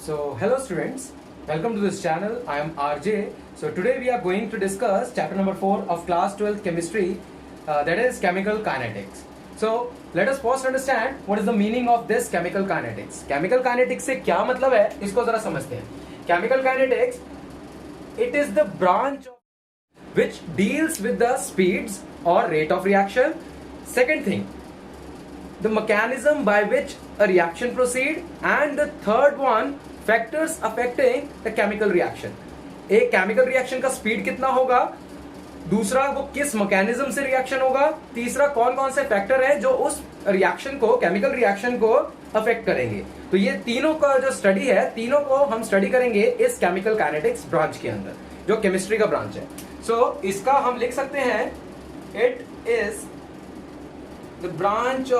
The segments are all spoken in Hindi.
So, hello students, welcome to this channel. I am RJ. So, today we are going to discuss chapter number 4 of class 12th chemistry, that is chemical kinetics. So, let us first understand what is the meaning of this chemical kinetics. Chemical kinetics से क्या मतलब है, इसको जरा समझते हैं. Chemical kinetics, it is the branch which deals with the speeds or rate of reaction. Second thing, the mechanism by which a reaction proceed, and the third one, factors affecting the chemical reaction. एक chemical reaction का speed कितना होगा, दूसरा वो किस mechanism से reaction होगा, तीसरा कौन कौन से factor है जो उस reaction को, chemical reaction को affect करेंगे. तो ये तीनों का जो study है, तीनों को हम study करेंगे इस chemical kinetics branch के अंदर, जो chemistry का branch है. So इसका हम लिख सकते हैं, it is the branch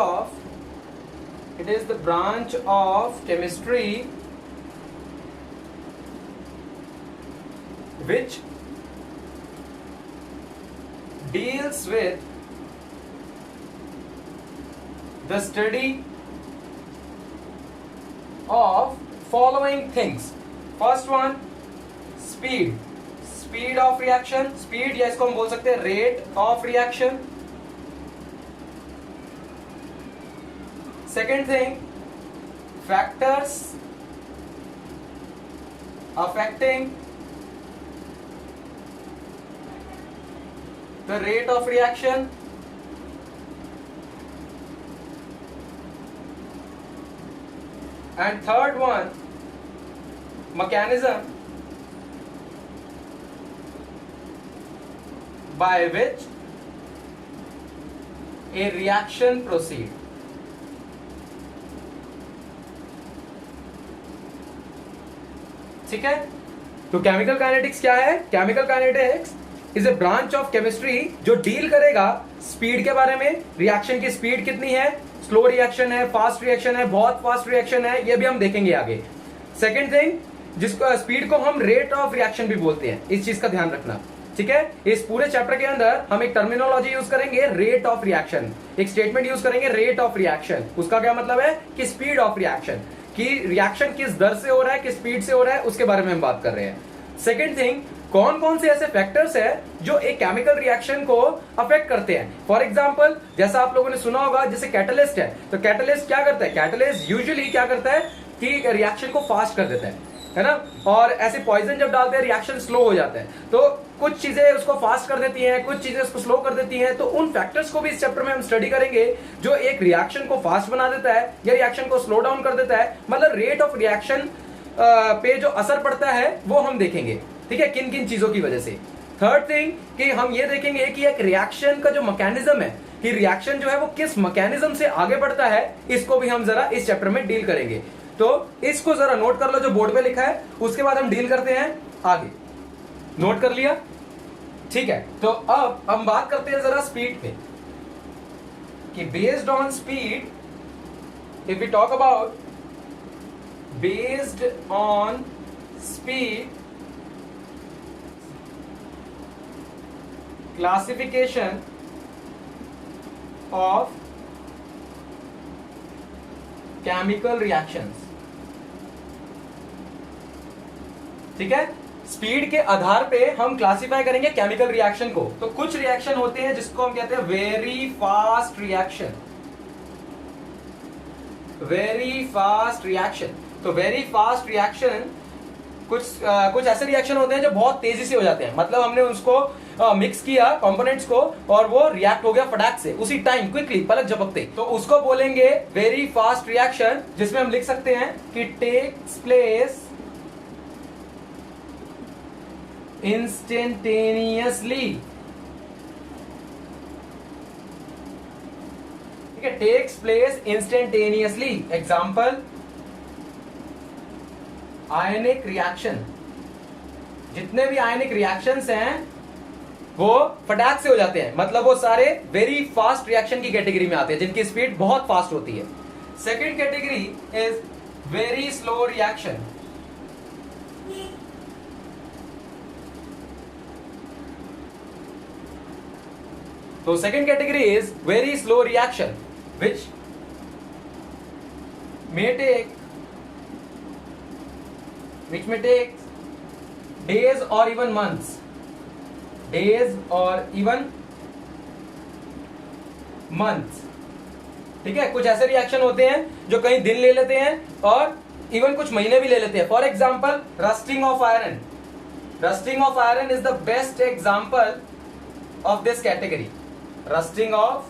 of chemistry which deals with the study of following things. First one, speed of reaction, speed या इसको हम बोल सकते हैं rate of reaction. Second thing, factors affecting the rate of reaction. And third one, mechanism by which a reaction proceeds. ठीक है. तो केमिकल काइनेटिक्स क्या है? Chemical kinetics is a branch of chemistry जो डील करेगा स्पीड के बारे में, रिएक्शन की स्पीड कितनी है, स्लो रिएक्शन है, फास्ट रिएक्शन है, बहुत फास्ट रिएक्शन है, ये भी हम देखेंगे आगे. सेकेंड थिंग, जिसको स्पीड को हम रेट ऑफ रिएक्शन भी बोलते हैं, इस चीज का ध्यान रखना. ठीक है. इस पूरे चैप्टर के अंदर हम एक टर्मिनोलॉजी यूज करेंगे, रेट ऑफ रिएक्शन. एक स्टेटमेंट यूज करेंगे, रेट ऑफ रिएक्शन. उसका क्या मतलब है कि स्पीड ऑफ रिएक्शन, कि रिएक्शन किस दर से हो रहा है, किस स्पीड से हो रहा है, उसके बारे में हम बात कर रहे हैं. सेकेंड थिंग, कौन कौन से ऐसे फैक्टर्स है जो एक केमिकल रिएक्शन को अफेक्ट करते हैं. फॉर एग्जांपल, जैसा आप लोगों ने सुना होगा, जैसे कैटलिस्ट है, तो कैटलिस्ट क्या करता है, कैटलिस्ट यूजुअली क्या करता है कि रिएक्शन को फास्ट कर देता है ना. और ऐसे पॉइजन जब डालते हैं रिएक्शन स्लो हो जाता है. तो कुछ चीजें उसको फास्ट कर देती हैं, कुछ चीजें उसको स्लो कर देती हैं. तो उन फैक्टर्स को भी इस चैप्टर में हम स्टडी करेंगे जो एक रिएक्शन को फास्ट बना देता है या रिएक्शन को स्लो डाउन कर देता है. मतलब रेट ऑफ रिएक्शन पे जो असर पड़ता है वो हम देखेंगे. ठीक है, किन किन चीजों की वजह से. थर्ड थिंग कि हम ये देखेंगे कि एक रिएक्शन का जो मैकेनिज्म है, कि रिएक्शन जो है वो किस मैकेनिज्म से आगे बढ़ता है, इसको भी हम जरा इस चैप्टर में डील करेंगे. तो इसको जरा नोट कर लो जो बोर्ड पे लिखा है, उसके बाद हम डील करते हैं आगे. नोट कर लिया? ठीक है. तो अब हम बात करते हैं जरा स्पीड पे, कि based on speed, if we talk about based on speed, classification of chemical reactions. ठीक है. स्पीड के आधार पे हम क्लासिफाई करेंगे केमिकल रिएक्शन को. तो कुछ रिएक्शन होते हैं जिसको हम कहते हैं very fast reaction. Very fast reaction. तो वेरी फास्ट रिएक्शन, कुछ ऐसे रिएक्शन होते हैं जो बहुत तेजी से हो जाते हैं. मतलब हमने उसको मिक्स किया कंपोनेंट्स को और वो रिएक्ट हो गया फटाक से, उसी टाइम, क्विकली, पलक झपकते. तो उसको बोलेंगे वेरी फास्ट रिएक्शन, जिसमें हम लिख सकते हैं कि टेक्स प्लेस इंस्टेंटेनियसली. ठीक है, टेक्स प्लेस इंस्टेंटेनियसली. एग्जाम्पल, आयनिक रिएक्शन. जितने भी आयनिक रिएक्शंस हैं वो फटाक से हो जाते हैं. मतलब वो सारे वेरी फास्ट रिएक्शन की कैटेगरी में आते हैं, जिनकी स्पीड बहुत फास्ट होती है. Second category is very slow reaction. So second category is very slow reaction, which may take which may take days or even months, days or even months. ठीक है, कुछ ऐसे रिएक्शन होते हैं जो कई दिन ले लेते हैं और इवन कुछ महीने भी ले लेते हैं. For example rusting of iron. Rusting of iron is the best example of this category. Rusting of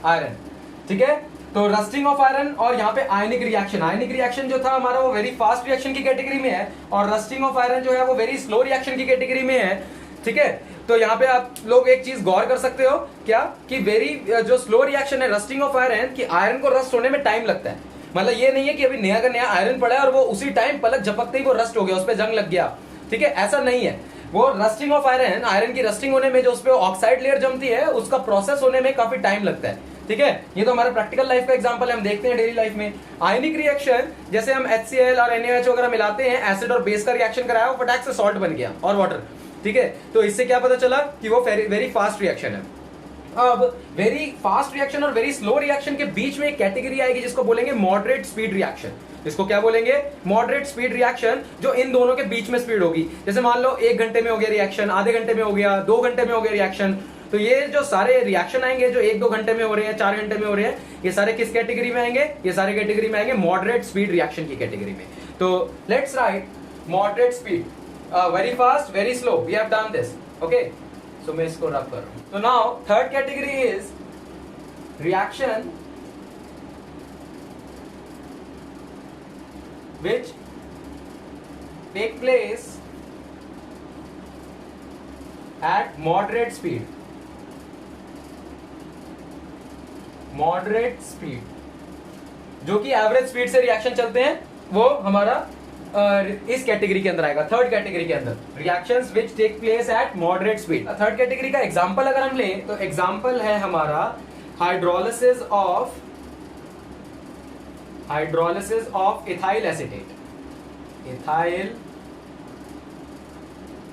iron. ठीक है, तो रस्टिंग ऑफ आयरन और यहाँ पे आयनिक रिएक्शन. आयनिक रिएक्शन जो था हमारा वो वेरी फास्ट रिएक्शन की कैटेगरी में है और रस्टिंग ऑफ आयरन जो है वो वेरी स्लो रिएक्शन की कैटेगरी में है. ठीक है, तो यहाँ पे आप लोग एक चीज गौर कर सकते हो क्या कि वेरी जो स्लो रिएक्शन है रस्टिंग ऑफ आयरन, कि आयरन को रस्ट होने में टाइम लगता है. मतलब ये नहीं है कि अभी नया का नया आयरन पड़ा है और वो उसी टाइम पलक झपकते ही वो रस्ट हो गया, उस पर जंग लग गया. ठीक है, ऐसा नहीं है. वो रस्टिंग ऑफ आयरन, आयरन की रस्टिंग होने में जो उस पर ऑक्साइड लेयर जमती है उसका प्रोसेस होने में काफी टाइम लगता है. ठीक है, ये तो हमारा प्रैक्टिकल लाइफ का एग्जांपल है, हम देखते हैं डेली लाइफ में. आयनिक रिएक्शन जैसे हम HCl और NaOH वगैरह मिलाते हैं, एसिड और बेस का रिएक्शन कराया, वो फटाक से सॉल्ट बन गया और वाटर. ठीक है, तो इससे क्या पता चला कि वो वेरी फास्ट रिएक्शन है. अब वेरी फास्ट रिएक्शन और वेरी स्लो रिएक्शन के बीच में एक कैटेगरी आएगी जिसको बोलेंगे मॉडरेट स्पीड रिएक्शन. इसको क्या बोलेंगे? मॉडरेट स्पीड रिएक्शन, जो इन दोनों के बीच में स्पीड होगी. जैसे मान लो 1 घंटे में हो गया रिएक्शन, आधे घंटे में हो गया, 2 घंटे में हो गया रिएक्शन. तो ये जो सारे रिएक्शन आएंगे जो 1-2 घंटे में हो रहे हैं, 4 घंटे में हो रहे हैं, ये सारे किस कैटेगरी में आएंगे? ये सारे कैटेगरी में आएंगे मॉडरेट स्पीड रिएक्शन की कैटेगरी में. तो let's write moderate speed, very fast, very slow. We have done this. Okay, so मैं इसको रब कर रहा हूं. तो now third category is reaction which take place at moderate speed. Moderate speed, जो कि एवरेज स्पीड से रिएक्शन चलते हैं, वो हमारा इस कैटेगरी के अंदर आएगा, थर्ड कैटेगरी के अंदर. Reactions which take place at moderate speed. Third category का एग्जांपल अगर हम लें तो एग्जांपल है हमारा hydrolysis of ethyl acetate. Ethyl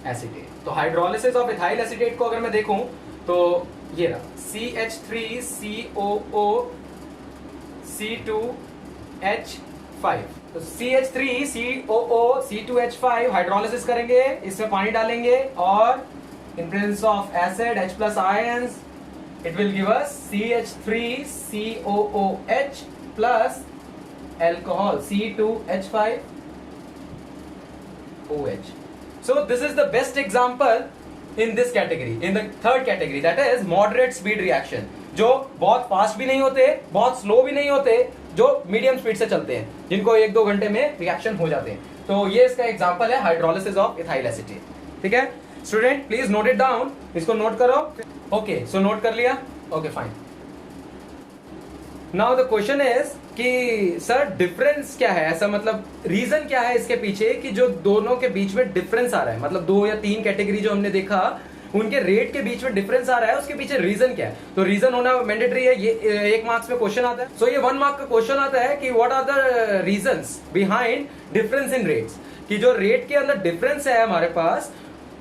acetate. तो हाइड्रोलिसिस ऑफ इथाइल एसीटेट को अगर मैं देखूं तो ये रहा CH3COO C2H5. तो CH3COO C2H5 हाइड्रोलिसिस करेंगे, इसमें पानी डालेंगे और in presence of acid H+ ions it will give us CH3COOH plus alcohol C2H5OH. So this is the best example in this category, in the third category, that is moderate speed reaction, जो बहुत फास्ट भी नहीं होते, बहुत स्लो भी नहीं होते, जो मीडियम स्पीड से चलते हैं, जिनको 1-2 घंटे में रिएक्शन हो जाते हैं. तो ये इसका एग्जांपल है हाइड्रोलिसिस ऑफ इथाइल एसीटेट. ठीक है student, please note it down. इसको नोट करो. ओके, सो नोट कर लिया. Okay fine. Now the question is कि सर डिफरेंस क्या है, ऐसा मतलब रीजन क्या है इसके पीछे कि जो दोनों के बीच में डिफरेंस आ रहा है, मतलब 2 या 3 कैटेगरी जो हमने देखा उनके रेट के बीच में डिफरेंस आ रहा है, उसके पीछे रीजन क्या है. तो रीजन होना मैंडेटरी है. ये 1 मार्क्स में क्वेश्चन आता है. सो ये 1 मार्क का क्वेश्चन आता है कि what are the reasons behind difference in rates, कि जो रेट के अंदर डिफरेंस है हमारे पास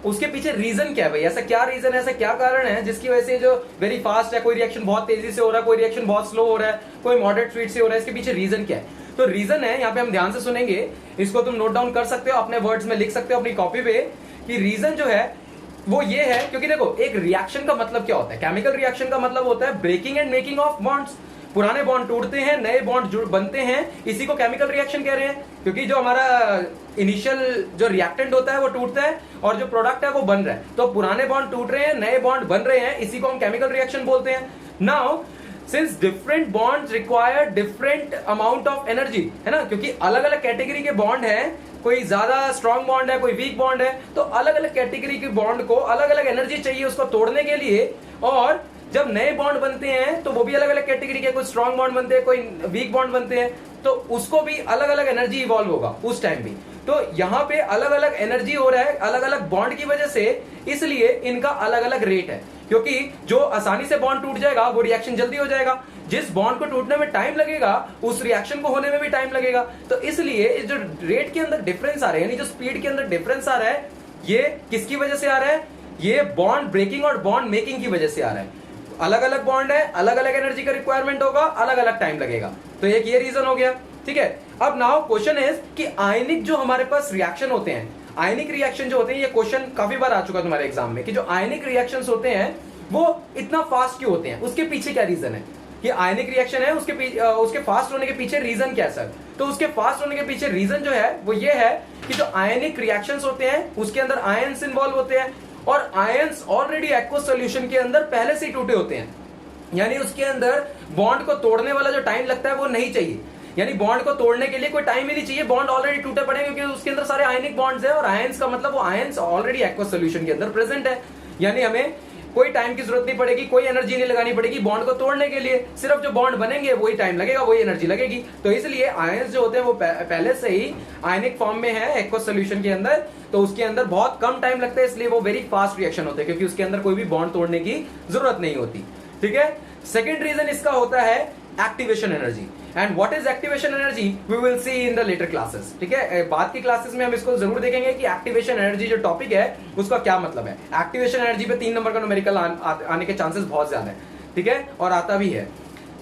उसके पीछे रीजन क्या है भाई, ऐसा क्या रीजन है, ऐसा क्या कारण है जिसकी वजह से जो वेरी फास्ट है, कोई रिएक्शन बहुत तेजी से हो रहा है, कोई रिएक्शन बहुत स्लो हो रहा है, कोई मॉडरेट स्पीड से हो रहा है, इसके पीछे रीजन क्या है. तो रीजन है, यहाँ पे हम ध्यान से सुनेंगे, इसको तुम नोट डाउन कर सकते हो, अपने वर्ड्स में लिख सकते हो अपनी कॉपी पे, कि रीजन जो है वो ये है. क्योंकि देखो एक रिएक्शन का मतलब क्या होता है, केमिकल रिएक्शन का मतलब होता है breaking and making of bonds. पुराने बॉन्ड टूटते हैं, नए बॉन्ड बनते हैं, इसी को केमिकल रिएक्शन कह रहे हैं. क्योंकि जो हमारा इनिशियल जो रिएक्टेंट होता है वो टूटता है और जो प्रोडक्ट है वो बन रहा है. तो पुराने बॉन्ड टूट रहे हैं, नए बॉन्ड बन रहे हैं, इसी को हम केमिकल रिएक्शन बोलते हैं. Now since different bonds require different amount of energy, है ना, क्योंकि अलग अलग कैटेगरी के बॉन्ड हैं, कोई ज्यादा स्ट्रॉन्ग बॉन्ड है, कोई वीक बॉन्ड है, तो अलग अलग कैटेगरी के बॉन्ड को अलग अलग एनर्जी चाहिए उसको तोड़ने के लिए. और जब नए बॉन्ड बनते हैं तो वो भी अलग अलग कैटेगरी के, कोई स्ट्रॉन्ग बॉन्ड बनते हैं, कोई वीक बॉन्ड बनते हैं, तो उसको भी अलग अलग एनर्जी इवॉल्व होगा उस टाइम भी. तो यहाँ पे अलग अलग एनर्जी हो रहा है अलग अलग बॉन्ड की वजह से, इसलिए इनका अलग अलग रेट है. क्योंकि जो आसानी से बॉन्ड टूट जाएगा वो रिएक्शन जल्दी हो जाएगा, जिस बॉन्ड को टूटने में टाइम लगेगा उस रिएक्शन को होने में भी टाइम लगेगा. तो इसलिए इस जो रेट के अंदर डिफरेंस आ रहा है, यानी जो स्पीड के अंदर डिफरेंस आ रहा है, ये किसकी वजह से आ रहा है? ये बॉन्ड ब्रेकिंग और बॉन्ड मेकिंग की वजह से आ रहा है. अलग अलग बॉन्ड है, अलग अलग एनर्जी का रिक्वायरमेंट होगा, अलग अलग टाइम लगेगा. तो एक ये रीजन हो गया. ठीक है। अब नाउ क्वेश्चन इज कि आयनिक जो हमारे पास रिएक्शन होते हैं, आयनिक रिएक्शन जो होते हैं, ये क्वेश्चन काफी बार आ चुका है तुम्हारे एग्जाम में कि जो आयनिक रिएक्शंस होते हैं वो इतना फास्ट क्यों होते हैं, उसके पीछे क्या रीजन है। ये आयनिक रिएक्शन है, उसके फास्ट होने के पीछे रीजन क्या है सर। तो उसके फास्ट होने के पीछे रीजन जो है वो ये है कि जो आयनिक रिएक्शंस होते हैं उसके अंदर आयंस इन्वॉल्व होते हैं, और आयंस ऑलरेडी एक्वस सॉल्यूशन के अंदर पहले से ही टूटे होते हैं, यानी उसके अंदर बॉन्ड को तोड़ने वाला जो टाइम लगता है वो नहीं चाहिए, यानी बॉन्ड को तोड़ने के लिए कोई टाइम ही नहीं चाहिए, बॉन्ड ऑलरेडी टूटे पड़े हैं, क्योंकि उसके अंदर सारे आयनिक बॉन्ड्स हैं, और आयंस का मतलब वो आयंस ऑलरेडी एक्वस सॉल्यूशन के अंदर प्रेजेंट है, यानी हमें कोई टाइम की जरूरत नहीं पड़ेगी, कोई एनर्जी नहीं लगानी पड़ेगी बॉन्ड को तोड़ने के लिए, सिर्फ जो बॉन्ड बनेंगे वही टाइम लगेगा, वही एनर्जी लगेगी। तो इसलिए आयंस जो होते हैं वो पहले से ही आयनिक फॉर्म में है एक्वस सॉल्यूशन के अंदर, तो उसके अंदर बहुत कम टाइम लगता है, इसलिए वो वेरी फास्ट रिएक्शन होते हैं, क्योंकि उसके अंदर कोई भी बॉन्ड तोड़ने की जरूरत नहीं होती। ठीक है। सेकेंड रीजन इसका होता है activation energy, and what is activation energy we will see in the later classes. ठीक है, बाद की क्लासेस में हम इसको जरूर देखेंगे कि एक्टिवेशन एनर्जी जो टॉपिक है उसका क्या मतलब है। एक्टिवेशन एनर्जी पे 3 नंबर का न्यूमेरिकल आने के चांसेस बहुत ज्यादा है, ठीक है, और आता भी है।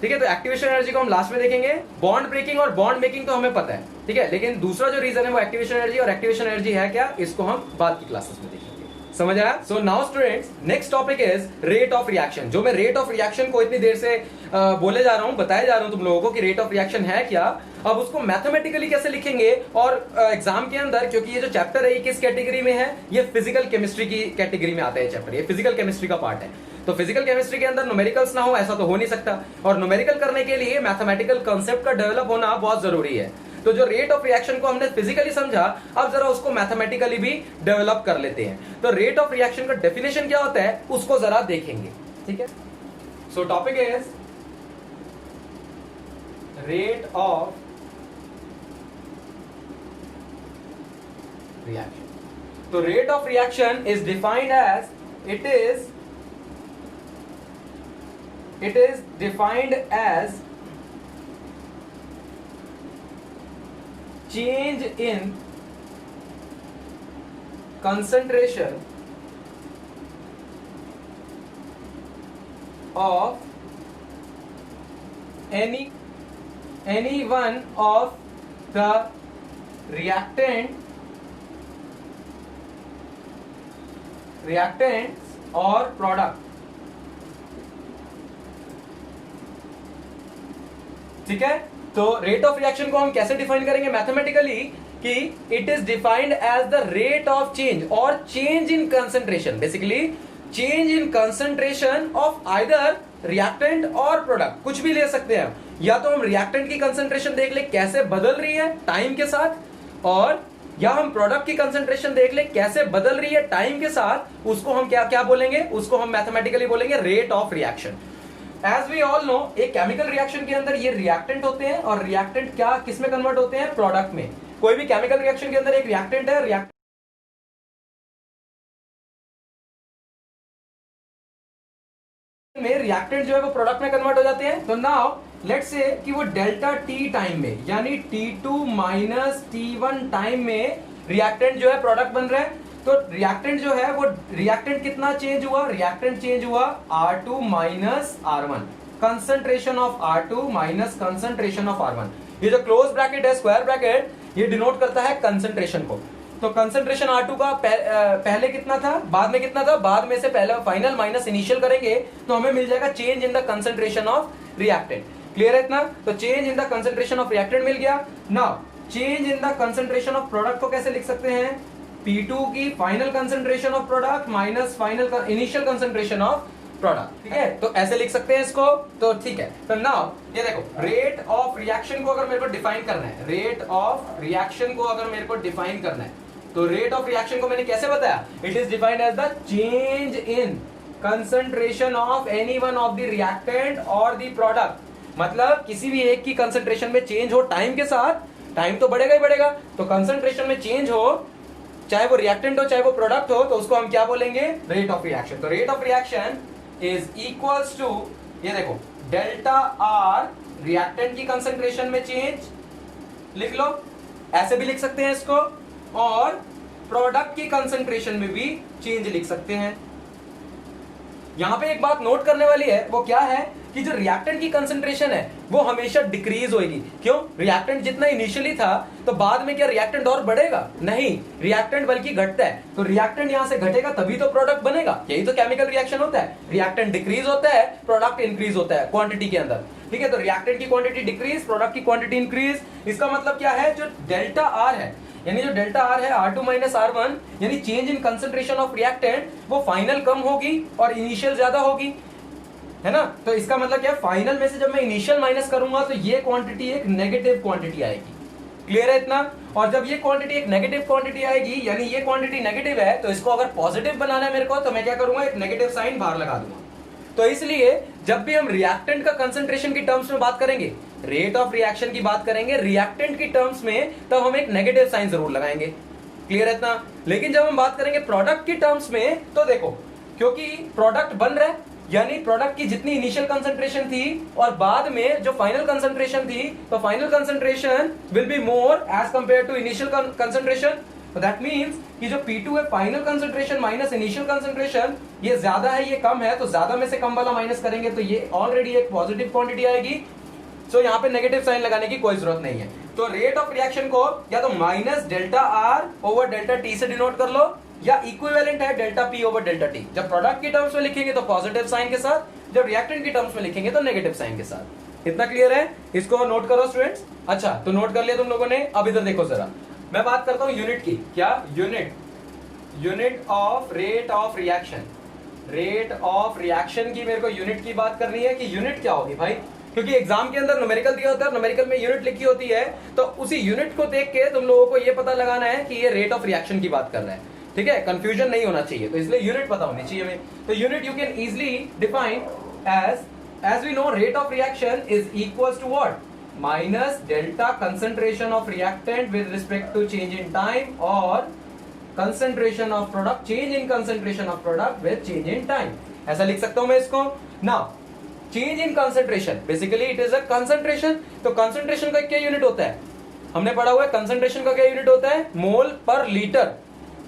ठीक है, तो एक्टिवेशन एनर्जी को हम लास्ट में देखेंगे। बॉन्ड ब्रेकिंग और बॉन्ड मेकिंग तो हमें पता है, ठीक है, लेकिन दूसरा जो रीजन है वो एक्टिवेशन एनर्जी, और एक्टिवेशन एनर्जी है क्या, इसको हम बाद की क्लासेस में देखेंगे। समझ आया। So now students, next topic is rate of reaction. जो मैं रेट ऑफ रिएक्शन को इतनी देर से बोले जा रहा हूं, बताया जा रहा हूं तुम लोगों को कि रेट ऑफ रिएक्शन है क्या, अब उसको मैथमेटिकली कैसे लिखेंगे, और एग्जाम के अंदर, क्योंकि ये जो चैप्टर है ये किस कैटेगरी में है, ये फिजिकल केमिस्ट्री की कैटेगरी में आता है चैप्टर, ये फिजिकल केमिस्ट्री का पार्ट है। तो फिजिकल केमिस्ट्री के अंदर न्यूमेरिकल्स ना हो ऐसा तो हो नहीं सकता, और न्यूमेरिकल करने के लिए मैथमेटिकल कांसेप्ट का डेवलप होना बहुत जरूरी है। तो जो रेट ऑफ रिएक्शन को हमने फिजिकली समझा, अब जरा उसको मैथमेटिकली भी डेवलप कर लेते हैं। तो रेट ऑफ रिएक्शन का डेफिनेशन क्या होता है उसको जरा देखेंगे। ठीक है, so topic is rate of reaction. तो rate of reaction is defined as it is defined as change in concentration of any one of the reactants or product। ठीक है, तो रेट ऑफ रिएक्शन को हम कैसे डिफाइन करेंगे मैथमेटिकली, कि it is defined as the rate of change or change in concentration, basically change in concentration of either reactant or product. कुछ भी ले सकते हैं हम, या तो हम रिएक्टेंट की कंसंट्रेशन देख ले कैसे बदल रही है टाइम के साथ, और या हम प्रोडक्ट की कंसंट्रेशन देख ले कैसे बदल रही है टाइम के साथ, उसको हम क्या क्या बोलेंगे, उसको हम मैथमेटिकली बोलेंगे rate of reaction. As we all know, एक केमिकल रिएक्शन के अंदर ये रिएक्टेंट होते हैं, और रिएक्टेंट क्या किस में कन्वर्ट होते हैं, प्रोडक्ट में। कोई भी केमिकल रिएक्शन के अंदर एक रिएक्टेंट है, रिएक्टेंट जो है वो प्रोडक्ट में कन्वर्ट हो जाते हैं। तो नाउ लेट्स से कि वो डेल्टा टी टाइम में, यानी T2 माइनस T1 टाइम में रिएक्टेंट जो है प्रोडक्ट बन रहा है। तो रिएक्टेंट जो है वो रिएक्टेंट कितना चेंज हुआ, रिएक्टेंट चेंज हुआ R2 minus R1, concentration of R2 minus concentration of R1। ये जो क्लोज ब्रैकेट है, स्क्वायर ब्रैकेट, ये डिनोट करता है कंसंट्रेशन को। तो कंसंट्रेशन R2 का पहले कितना था, बाद में कितना था, बाद में से पहले फाइनल माइनस इनिशियल करेंगे तो हमें मिल जाएगा change in the concentration of reactant. Clear है इतना। तो change in the concentration of reactant मिल गया। Now change in the concentration of product को कैसे लिख सकते हैं, P2 की final concentration of product minus final initial concentration of product. ठीक है, तो ऐसे लिख सकते हैं इसको। तो ठीक है, तो नाउ ये देखो, रेट ऑफ रिएक्शन को अगर मेरे को डिफाइन करना है, रेट ऑफ रिएक्शन को अगर मेरे को डिफाइन करना है, तो रेट ऑफ रिएक्शन को मैंने कैसे बताया, it is defined as the change in concentration of any one of the reactant और द प्रोडक्ट। मतलब किसी भी एक की कंसंट्रेशन में चेंज हो टाइम के साथ, टाइम तो बढ़ेगा ही बढ़ेगा, तो कंसंट्रेशन में चेंज हो, चाहे वो रिएक्टेंट हो चाहे वो प्रोडक्ट हो, तो उसको हम क्या बोलेंगे, रेट ऑफ रिएक्शन। तो rate of reaction is equals to, ये देखो, डेल्टा आर रिएक्टेंट की कंसंट्रेशन में चेंज, लिख लो, ऐसे भी लिख सकते हैं इसको, और प्रोडक्ट की कंसंट्रेशन में भी चेंज लिख सकते हैं। यहां पे एक बात नोट करने वाली है, वो क्या है कि जो रिएक्टेंट की कंसंट्रेशन है वो हमेशा डिक्रीज होगी। क्यों? रिएक्टेंट जितना इनिशियली था तो बाद में क्या रिएक्टेंट और बढ़ेगा? नहीं, रिएक्टेंट बल्कि घटता है। तो रिएक्टेंट यहां से घटेगा तभी तो प्रोडक्ट बनेगा। यही तो केमिकल रिएक्शन होता है। रिएक्टेंट डिक्रीज होता है, प्रोडक्ट इंक्रीज होता है क्वांटिटी के अंदर। ठीक है, तो रिएक्टेंट की क्वांटिटी डिक्रीज, प्रोडक्ट की क्वांटिटी इंक्रीज। इसका मतलब क्या है? जो डेल्टा आर है, यानी जो डेल्टा आर है R2 माइनस R1, यानी change in concentration of reactant, वो फाइनल कम होगी और इनिशियल ज्यादा होगी, है ना। तो इसका मतलब क्या है? फाइनल में से जब मैं इनिशियल माइनस करूंगा तो ये क्वांटिटी एक नेगेटिव क्वांटिटी आएगी। क्लियर है इतना? और जब ये क्वांटिटी एक नेगेटिव क्वांटिटी आएगी, यानी ये क्वांटिटी नेगेटिव है, तो इसको अगर पॉजिटिव बनाना है मेरे को, तो मैं क्या करूंगा? एक नेगेटिव साइन बाहर लगा दूंगा। तो इसलिए जब भी हम रिएक्टेंट का कंसंट्रेशन की टर्म्स में बात करेंगे, रेट ऑफ रिएक्शन की बात करेंगे रिएक्टेंट की टर्म्स में, तब हम एक नेगेटिव साइन जरूर लगाएंगे। क्लियर है इतना? लेकिन जब हम बात करेंगे प्रोडक्ट की टर्म्स में, तो देखो, क्योंकि प्रोडक्ट बन रहा है, यानी प्रोडक्ट की जितनी इनिशियल कंसंट्रेशन थी और बाद में जो फाइनल कंसंट्रेशन थी, तो final concentration will be more as compare to initial concentration. तो दैट मींस कि जो P2 है, final concentration minus initial concentration, ये ज्यादा है, ये कम है, तो ज्यादा में से कम वाला माइनस करेंगे तो ये ऑलरेडी एक पॉजिटिव क्वांटिटी आएगी। सो यहाँ पे नेगेटिव साइन लगाने की कोई जरूरत नहीं है। तो रेट ऑफ रिएक्शन को या तो minus delta R over delta T से डिनोट कर लो, या इक्विवेलेंट है delta P over delta T. जब प्रोडक्ट की टर्म्स में लिखेंगे तो पॉजिटिव साइन के साथ, जब रिएक्टेंट की टर्म्स में लिखेंगे तो नेगेटिव साइन के साथ। इतना क्लियर है? इसको नोट करो स्टूडेंट्स। अच्छा, तो नोट कर लिया तुम लोगों ने। अब इधर देखो जरा, मैं बात करता हूं यूनिट की। क्या? Unit of rate of reaction. Rate of reaction की मेरे को यूनिट की बात करनी है कि यूनिट क्या होगी भाई, क्योंकि एग्जाम के अंदर न्यूमेरिकल दिया होता है, न्यूमेरिकल में यूनिट लिखी होती है, तो उसी यूनिट को देख के तुम लोगों को ये पता लगाना है कि ये रेट ऑफ रिएक्शन की बात कर रहा है। ठीक है, कंफ्यूजन नहीं होना चाहिए, तो इसलिए यूनिट पता होनी चाहिए हमें। तो unit you can easily define as we know rate of reaction is equals to what? Minus delta concentration of reactant with respect to change in time, और concentration of product, change in concentration of product with change in time. ऐसा लिख सकता हूं मैं इसको। Now change in concentration, basically it is a concentration. तो कंसंट्रेशन का क्या यूनिट होता है? हमने पढ़ा हुआ है कंसंट्रेशन का क्या यूनिट होता है? मोल पर लीटर।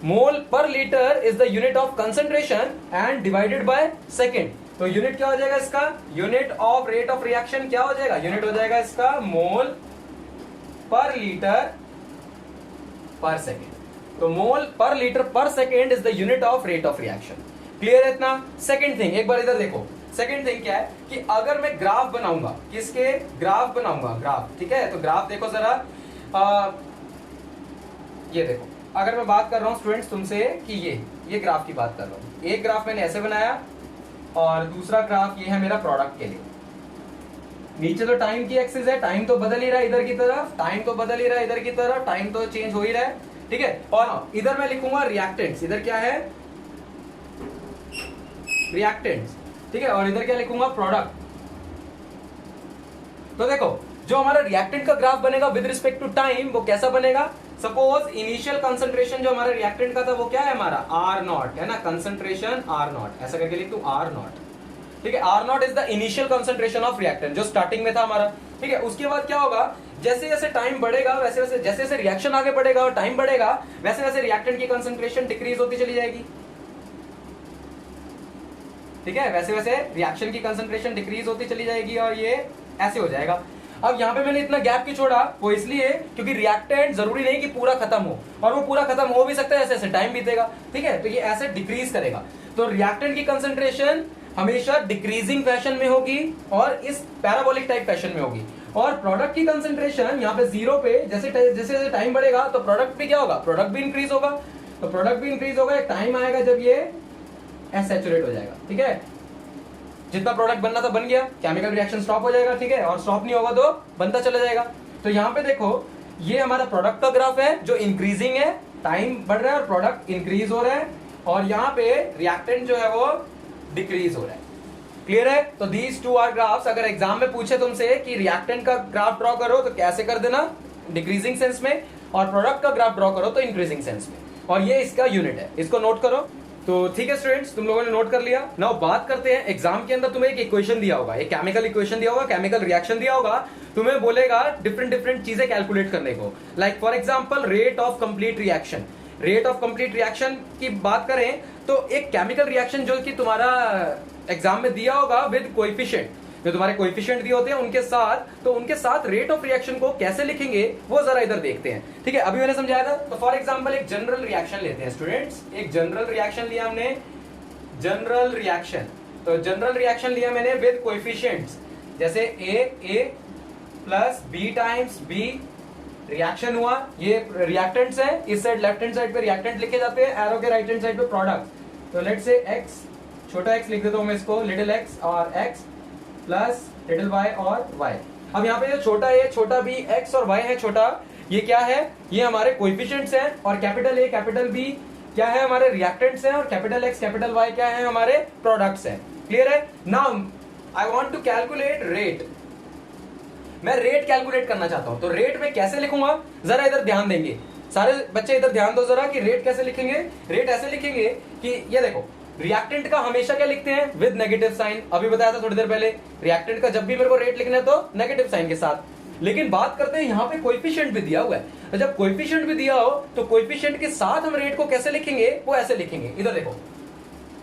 मोल पर litre is the unit of concentration and divided by second. तो यूनिट क्या हो जाएगा इसका? Unit of rate of reaction क्या हो जाएगा? यूनिट हो जाएगा इसका मोल पर लीटर पर सेकंड। तो मोल पर लीटर पर second is the unit of rate of reaction. Clear है इतना? सेकंड थिंग, एक बार इधर देखो। सेकंड थिंग क्या है कि अगर मैं ग्राफ बनाऊंगा, किसके ग्राफ बनाऊंगा? ग्राफ, ठीक है। तो ग्राफ देखो जरा, ये देखो, अगर मैं बात कर रहा हूं स्टूडेंट्स तुमसे कि ये ग्राफ की बात कर रहा हूं। एक ग्राफ मैंने ऐसे बनाया और दूसरा ग्राफ ये है मेरा प्रोडक्ट के लिए। नीचे तो टाइम की एक्सिस है, टाइम तो बदल ही रहा है इधर की तरफ, टाइम तो बदल ही रहा है इधर की तरफ, टाइम तो चेंज हो ही रहा है, ठीक है। और इधर मैं लिखूंगा रिएक्टेंट्स, इधर क्या है? रिएक्टेंट्स, ठीक है। और इधर क्या लिखूंगा? प्रोडक्ट। तो देखो, जो हमारा रिएक्टेंट का ग्राफ बनेगा विद रिस्पेक्ट टू टाइम, वो कैसा बनेगा? सपोज इनिशियल कंसंट्रेशन जो हमारे रिएक्टेंट का था वो क्या है हमारा? आर नॉट, है ना, कंसंट्रेशन आर नॉट, ऐसा करके लिख दूं आर नॉट, ठीक है। R naught is the initial concentration of reactant जो स्टार्टिंग में था हमारा, ठीक है। उसके बाद क्या होगा? जैसे जैसे टाइम बढ़ेगा, वैसे वैसे जैसे जैसे रिएक्शन आगे बढ़ेगा और टाइम बढ़ेगा, वैसे वैसे रिएक्टेंट की कंसंट्रेशन डिक्रीज होती चली जाएगी, ठीक है। वैसे वैसे रिएक्शन की कंसंट्रेशन डिक्रीज होती चली जाएगी और ये ऐसे हो जाएगा। अब यहाँ पे मैंने इतना गैप क्यों छोड़ा? वो इसलिए क्योंकि रिएक्टेंट जरूरी नहीं कि पूरा खत्म हो, और वो पूरा खत्म हो भी सकता है, ऐसे ऐसे टाइम बीतेगा, ठीक है। तो ये ऐसे डिक्रीज करेगा। तो रिएक्टेंट की कंसंट्रेशन हमेशा डिक्रीजिंग फैशन में होगी और इस पैराबोलिक टाइप फैशन में होगी। और प्रोडक्ट की कंसंट्रेशन यहाँ पे जीरो पे, जैसे जैसे टाइम बढ़ेगा तो प्रोडक्ट भी क्या होगा? प्रोडक्ट भी इंक्रीज होगा। तो प्रोडक्ट भी इंक्रीज होगा, एक टाइम आएगा जब ये एसैचुरेट हो जाएगा, ठीक है। जितना प्रोडक्ट बनना था बन गया, केमिकल रिएक्शन स्टॉप हो जाएगा, ठीक है। और स्टॉप नहीं होगा तो बनता चला जाएगा। तो यहाँ पे देखो, ये हमारा प्रोडक्ट का ग्राफ है जो इंक्रीजिंग है, टाइम बढ़ रहा है और प्रोडक्ट इंक्रीज हो रहा है, और यहाँ पे रिएक्टेंट जो है वो डिक्रीज हो रहा है। क्लियर है? तो दीज टू आर ग्राफ्स। अगर एग्जाम में पूछे तुमसे कि रिएक्टेंट का ग्राफ ड्रॉ करो तो कैसे कर देना? डिक्रीजिंग सेंस में, और प्रोडक्ट का ग्राफ ड्रॉ करो तो इंक्रीजिंग सेंस में, और ये इसका यूनिट है, इसको नोट करो। तो ठीक है स्टूडेंट्स, तुम लोगों ने नोट कर लिया। नाउ बात करते हैं, एग्जाम के अंदर तुम्हें एक इक्वेशन दिया होगा, एक केमिकल इक्वेशन दिया होगा, केमिकल रिएक्शन दिया होगा, तुम्हें बोलेगा डिफरेंट चीजें कैलकुलेट करने को। Like for example rate of complete reaction. Rate of complete reaction की बात करें तो एक केमिकल रिएक्शन जो कि तुम्हारा एग्जाम में दिया होगा विद कोएफिशिएंट, जो तुम्हारे कोएफिशिएंट दिए होते हैं उनके साथ, तो उनके साथ रेट ऑफ रिएक्शन को कैसे लिखेंगे वो जरा इधर देखते हैं। ठीक है, अभी मैंने समझाया था। तो फॉर एग्जांपल एक जनरल रिएक्शन लेते हैं स्टूडेंट्स, एक जनरल रिएक्शन लिया हमने, जनरल रिएक्शन। तो जनरल रिएक्शन लिया मैंने विद कोएफिशिएंट्स, जैसे a plus b times b, reaction हुआ, ये रिएक्टेंट्स है, इस साइड लेफ्ट हैंड साइड पे रिएक्टेंट लिखे जाते हैं, एरो के राइट हैंड साइड पे प्रोडक्ट। तो लेट्स से एक्स, छोटा एक्स लिख देता हूं मैं इसको, लिटिल एक्स और एक्स प्लस लिटिल वाई और वाई। अब यहाँ पे जो छोटा ए छोटा बी, एक्स और वाई है छोटा, ये क्या है, ये हमारे कोएफिशिएंट्स हैं, और कैपिटल ए कैपिटल बी क्या है, हमारे रिएक्टेंट्स हैं, और कैपिटल एक्स कैपिटल वाई क्या है, हमारे प्रोडक्ट्स हैं। क्लियर है? Now I want to calculate rate, मैं रेट कैलकुलेट करना चाहता हूं। तो रेट में कैसे लिखूंगा, जरा इधर ध्यान देंगे सारे बच्चे, इधर ध्यान दो जरा कि रेट कैसे लिखेंगे। रेट ऐसे लिखेंगे कि ये देखो, रिएक्टेंट का हमेशा क्या लिखते हैं, विद नेगेटिव साइन। अभी बताया था थोड़ी देर पहले, रिएक्टेंट का जब भी मेरे को रेट लिखना है तो नेगेटिव साइन के साथ। लेकिन बात करते हैं यहाँ पे कोएफिशिएंट भी दिया हुआ है, तो जब कोएफिशिएंट भी दिया हो तो कोएफिशिएंट के साथ हम रेट को कैसे लिखेंगे, वो ऐसे लिखेंगे। इधर देखो,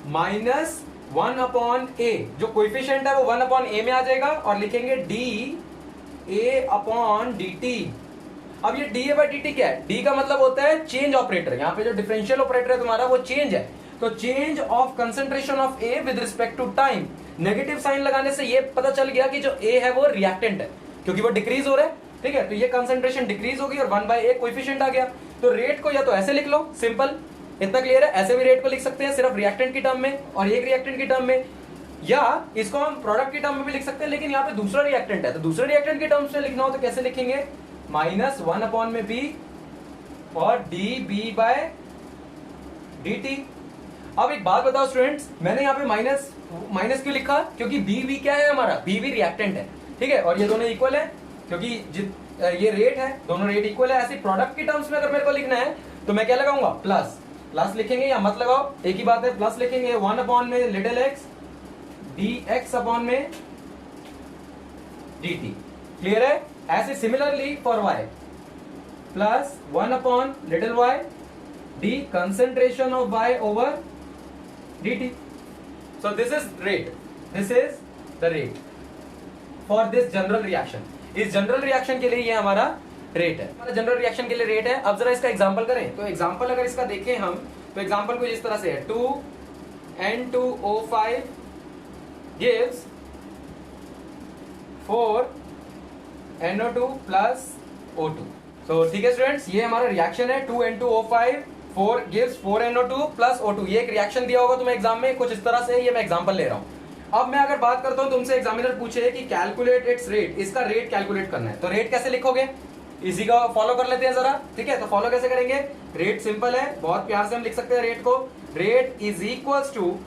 माइनस 1 अपॉन ए, जो कोएफिशिएंट है वो 1 अपॉन ए में आ जाएगा, और लिखेंगे D A upon D t. अब ये D A by d T क्या है, डी का मतलब होता है चेंज ऑपरेटर, यहाँ पे जो डिफरेंशियल ऑपरेटर है तुम्हारा वो चेंज है, तो change of concentration of A with respect to time. Negative sign लगाने से ये पता चल गया कि जो ए है वो रिएक्टेंट है, क्योंकि वो डिक्रीज हो रहा है। ठीक है, तो ये कंसंट्रेशन डिक्रीज होगी और 1 बाई ए कोएफिशिएंट आ गया। तो रेट को या तो ऐसे लिख लो, सिंपल, इतना क्लियर है। ऐसे भी रेट को लिख सकते हैं सिर्फ रिएक्टेंट की टर्म में और एक रिएक्टेंट की टर्म में, या इसको हम प्रोडक्ट की टर्म में भी लिख सकते हैं, लेकिन यहाँ पे दूसरा रिएक्टेंट है, तो दूसरे रिएक्टेंट की टर्म्स में लिखना हो तो कैसे लिखेंगे, माइनस 1 अपॉन में बी और d B by d t. अब एक बात बताओ स्टूडेंट्स, मैंने यहाँ पे माइनस क्यों लिखा, क्योंकि बी वी क्या है हमारा, बी वी रिएक्टेंट है। ठीक है, और ये दोनों इक्वल है, क्योंकि ये रेट है, दोनों रेट इक्वल है। ऐसे प्रोडक्ट की टर्म्स में अगर मेरे को लिखना है तो मैं क्या लगाऊंगा, प्लस। प्लस लिखेंगे या मत लगाओ, एक ही बात है, प्लस लिखेंगे। 1 अपॉन में little x d x upon में डी टी। क्लियर है? ऐसे similarly for y, plus 1 upon little y d concentration of y over d t. So this is rate, this is the rate for this general reaction. इस जनरल रिएक्शन के लिए ये हमारा रेट है, हमारा जनरल रिएक्शन के लिए रेट है। अब जरा इसका एग्जांपल करें, तो एग्जांपल अगर इसका देखें हम, तो एग्जांपल कुछ इस तरह से है, 2N2O5 gives 4NO2 plus O2। तो ठीक है स्टूडेंट्स, ये हमारा रिएक्शन है 2N2O5 4 gives 4NO2 plus O2। ये एक रिएक्शन दिया होगा तुम्हें एग्जाम में कुछ इस तरह से, ये मैं एग्जांपल ले रहा हूं। अब मैं अगर बात करता हूं, तुमसे एग्जामिनर पूछे कि कैलकुलेट इट्स रेट, इसका रेट कैलकुलेट करना है, तो रेट कैसे लिखोगे, इसी का फॉलो कर लेते हैं जरा। ठीक है, तो फॉलो कैसे करेंगे, रेट सिंपल है, बहुत प्यार से हम लिख सकते हैं रेट को, rate is equals to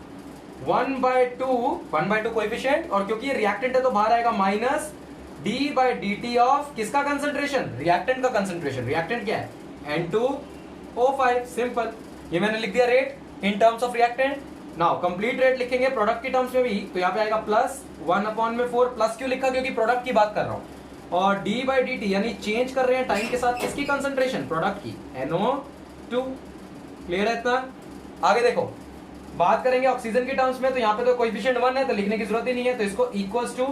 1/2 coefficient, और क्योंकि ये रिएक्टेंट है तो बाहर आएगा minus d by d t of किसका कंसंट्रेशन, रिएक्टेंट का कंसंट्रेशन। रिएक्टेंट क्या है, N2O5, सिंपल। ये मैंने लिख दिया rate in terms of reactant. Now complete rate लिखेंगे प्रोडक्ट की टर्म्स में भी, तो यहाँ पे आएगा प्लस 1 अपॉन में 4। प्लस क्यों लिखा, क्योंकि प्रोडक्ट की बात कर रहा हूं, और डी बाई डी टी यानी चेंज कर रहे हैं टाइम के साथ किसकी कंसंट्रेशन, प्रोडक्ट की, NO2। क्लियर है इतना? आगे देखो, बात करेंगे ऑक्सीजन की टर्म्स में, तो यहाँ पे तो कोएफिशिएंट 1 है तो लिखने की जरूरत ही नहीं है, तो इसको equals two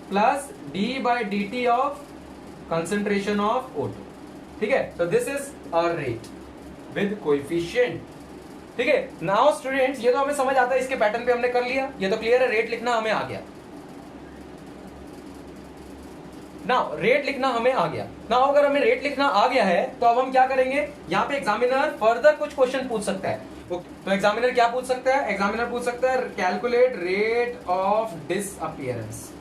plus D by d t of concentration of O2। ठीक है, तो this is hour rate with coefficient. ठीक है, नाउ स्टूडेंट्स ये तो हमें समझ आता है, इसके पैटर्न पे हमने कर लिया, ये तो क्लियर है, रेट लिखना हमें आ गया। नाउ रेट लिखना हमें आ गया। नाउ अगर हमें रेट लिखना आ गया है तो अब हम क्या करेंगे, यहाँ पे एग्जामिनर फर्दर कुछ क्वेश्चन पूछ सकता है। तो एग्जामिनर क्या पूछ सकता है, एग्जामिनर पूछ सकता है कैलकुलेट रेट ऑफ डिसअपीयरेंस।